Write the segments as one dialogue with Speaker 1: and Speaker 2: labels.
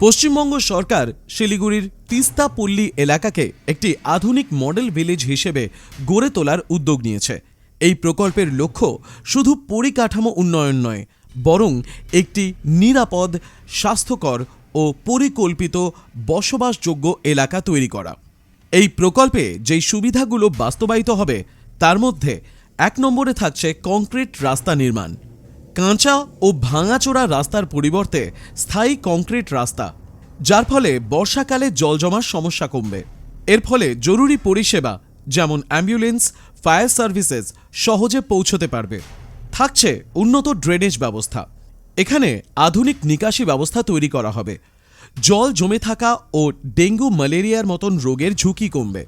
Speaker 1: পশ্চিমবঙ্গ সরকার শিলিগুড়ির তিস্তা পল্লী এলাকাকে একটি আধুনিক মডেল ভিলেজ হিসেবে গড়ে তোলার উদ্যোগ নিয়েছে। এই প্রকল্পের লক্ষ্য শুধু পরিকাঠামো উন্নয়ন নয়, বরং একটি নিরাপদ, স্বাস্থ্যকর ও পরিকল্পিত বসবাসযোগ্য এলাকা তৈরি করা। এই প্রকল্পে যেই সুবিধাগুলো বাস্তবায়িত হবে তার মধ্যে 1 নম্বরে থাকছে কংক্রিট রাস্তা নির্মাণ। কাঁচা ও ভাঙাচোরা রাস্তার পরিবর্তে স্থায়ী কংক্রিট রাস্তা, যার ফলে বর্ষাকালে জল জমার সমস্যা কমবে। এর ফলে জরুরি পরিষেবা যেমন অ্যাম্বুলেন্স, ফায়ার সার্ভিসেস সহজে পৌঁছতে পারবে। থাকছে উন্নত ড্রেনেজ ব্যবস্থা। এখানে আধুনিক নিকাশি ব্যবস্থা তৈরি করা হবে। জল জমে থাকা ও ডেঙ্গু, ম্যালেরিয়ার মতন রোগের ঝুঁকি কমবে।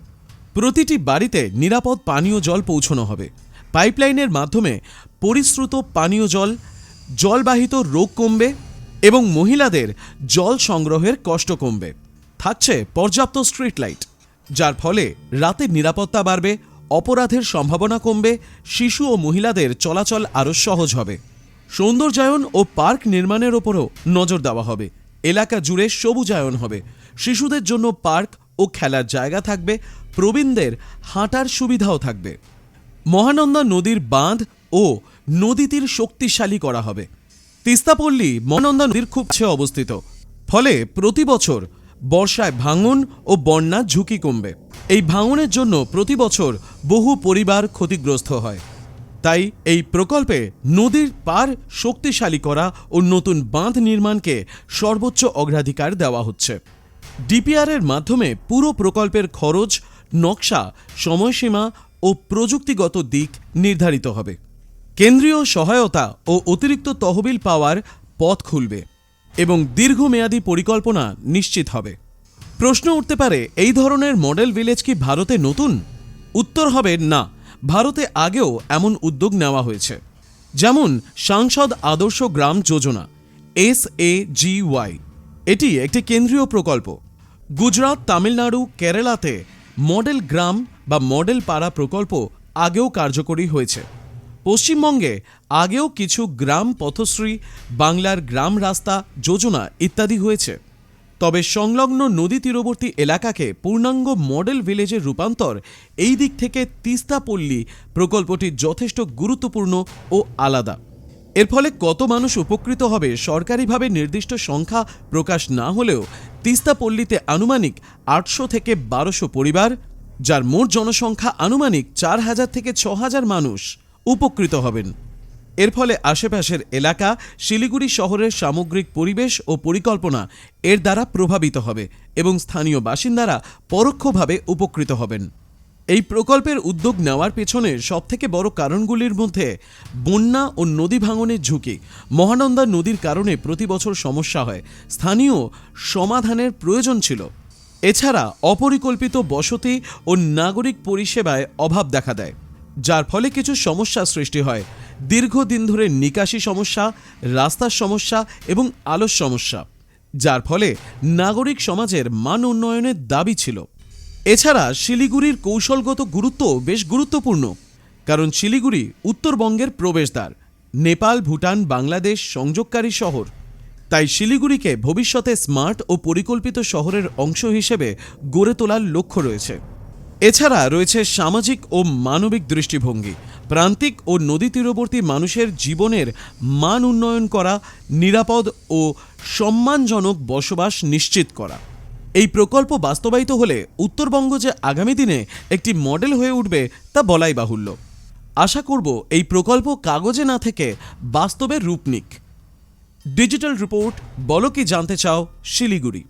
Speaker 1: প্রতিটি বাড়িতে নিরাপদ পানীয় জল পৌঁছানো হবে। পাইপলাইনের মাধ্যমে পরিশ্রুত পানীয় জলবাহিত রোগ কমবে এবং মহিলাদের জল সংগ্রহের কষ্ট কমবে। থাকছে পর্যাপ্ত স্ট্রিট লাইট, যার ফলে রাতের নিরাপত্তা বাড়বে, অপরাধের সম্ভাবনা কমবে, শিশু ও মহিলাদের চলাচল আরও সহজ হবে। সৌন্দর্যায়ন ও পার্ক নির্মাণের ওপরও নজর দেওয়া হবে। এলাকা জুড়ে সবুজায়ন হবে। শিশুদের জন্য পার্ক ও খেলার জায়গা থাকবে, প্রবীণদের হাঁটার সুবিধাও থাকবে। মহানন্দা নদীর বাঁধ ও নদী তীর শক্তিশালী করা হবে। তিস্তাপল্লী মহানন্দা নদীর খুব কাছে অবস্থিত, ফলে প্রতি বছর বর্ষায় ভাঙন ও বন্যার ঝুঁকি কমবে। এই ভাঙনের জন্য প্রতি বছর বহু পরিবার ক্ষতিগ্রস্ত হয়। তাই এই প্রকল্পে নদীর পার শক্তিশালী করা ও নতুন বাঁধ নির্মাণকে সর্বোচ্চ অগ্রাধিকার দেওয়া হচ্ছে। ডিপিআরের মাধ্যমে পুরো প্রকল্পের খরচ, নকশা, সময়সীমা ও প্রযুক্তিগত দিক নির্ধারিত হবে। কেন্দ্রীয় সহায়তা ও অতিরিক্ত তহবিল পাওয়ার পথ খুলবে এবং দীর্ঘমেয়াদী পরিকল্পনা নিশ্চিত হবে। প্রশ্ন উঠতে পারে, এই ধরনের মডেল ভিলেজ কি ভারতে নতুন? উত্তর হবে না। ভারতে আগেও এমন উদ্যোগ নেওয়া হয়েছে, যেমন সাংসদ আদর্শ গ্রাম যোজনা SAGY। এটি একটি কেন্দ্রীয় প্রকল্প। গুজরাট, তামিলনাড়ু, কেরালাতে মডেল গ্রাম বা মডেল পাড়া প্রকল্প আগেও কার্যকরী হয়েছে। পশ্চিমবঙ্গে আগেও কিছু গ্রাম পথশ্রী, বাংলার গ্রাম রাস্তা যোজনা ইত্যাদি হয়েছে। তবে সংলগ্ন নদী তীরবর্তী এলাকাকে পূর্ণাঙ্গ মডেল ভিলেজের রূপান্তর, এই দিক থেকে তিস্তা পল্লী প্রকল্পটি যথেষ্ট গুরুত্বপূর্ণ ও আলাদা। এর ফলে কত মানুষ উপকৃত হবে সরকারিভাবে নির্দিষ্ট সংখ্যা প্রকাশ না হলেও তিস্তা পল্লীতে আনুমানিক 800 থেকে 1200 পরিবার, যার মোট জনসংখ্যা আনুমানিক 4000 থেকে 6000 মানুষ উপকৃত হবেন। এর ফলে আশেপাশের এলাকা, শিলিগুড়ি শহরের সামগ্রিক পরিবেশ ও পরিকল্পনা এর দ্বারা প্রভাবিত হবে এবং স্থানীয় বাসিন্দারা পরোক্ষভাবে উপকৃত হবেন। এই প্রকল্পের উদ্যোগ নেওয়ার পেছনে সবথেকে বড় কারণগুলির মধ্যে বন্যা ও নদী ভাঙনের ঝুঁকি। মহানন্দা নদীর কারণে প্রতি বছর সমস্যা হয়, স্থানীয় সমাধানের প্রয়োজন ছিল। এছাড়া অপরিকল্পিত বসতি ও নাগরিক পরিষেবায় অভাব দেখা দেয়, যার ফলে কিছু সমস্যা সৃষ্টি হয়। দীর্ঘদিন ধরে নিকাশি সমস্যা, রাস্তার সমস্যা এবং আলোর সমস্যা, যার ফলে নাগরিক সমাজের মান উন্নয়নের দাবি ছিল। এছাড়া শিলিগুড়ির কৌশলগত গুরুত্ব বেশ গুরুত্বপূর্ণ, কারণ শিলিগুড়ি উত্তরবঙ্গের প্রবেশদ্বার, নেপাল, ভুটান, বাংলাদেশ সংযোগকারী শহর। তাই শিলিগুড়িকে ভবিষ্যতে স্মার্ট ও পরিকল্পিত শহরের অংশ হিসেবে গড়ে তোলার লক্ষ্য রয়েছে। এছাড়া রয়েছে সামাজিক ও মানবিক দৃষ্টিভঙ্গি। প্রান্তিক ও নদী তীরবর্তী মানুষের জীবনের মান উন্নয়ন করা, নিরাপদ ও সম্মানজনক বসবাস নিশ্চিত করা। এই প্রকল্প বাস্তবায়িত হলে উত্তরবঙ্গ যে আগামী দিনে একটি মডেল হয়ে উঠবে তা বলাই বাহুল্য। আশা করব এই প্রকল্প কাগজে না থেকে বাস্তবে রূপ নিক। ডিজিটাল রিপোর্ট, বলো কি জানতে চাও, শিলিগুড়ি।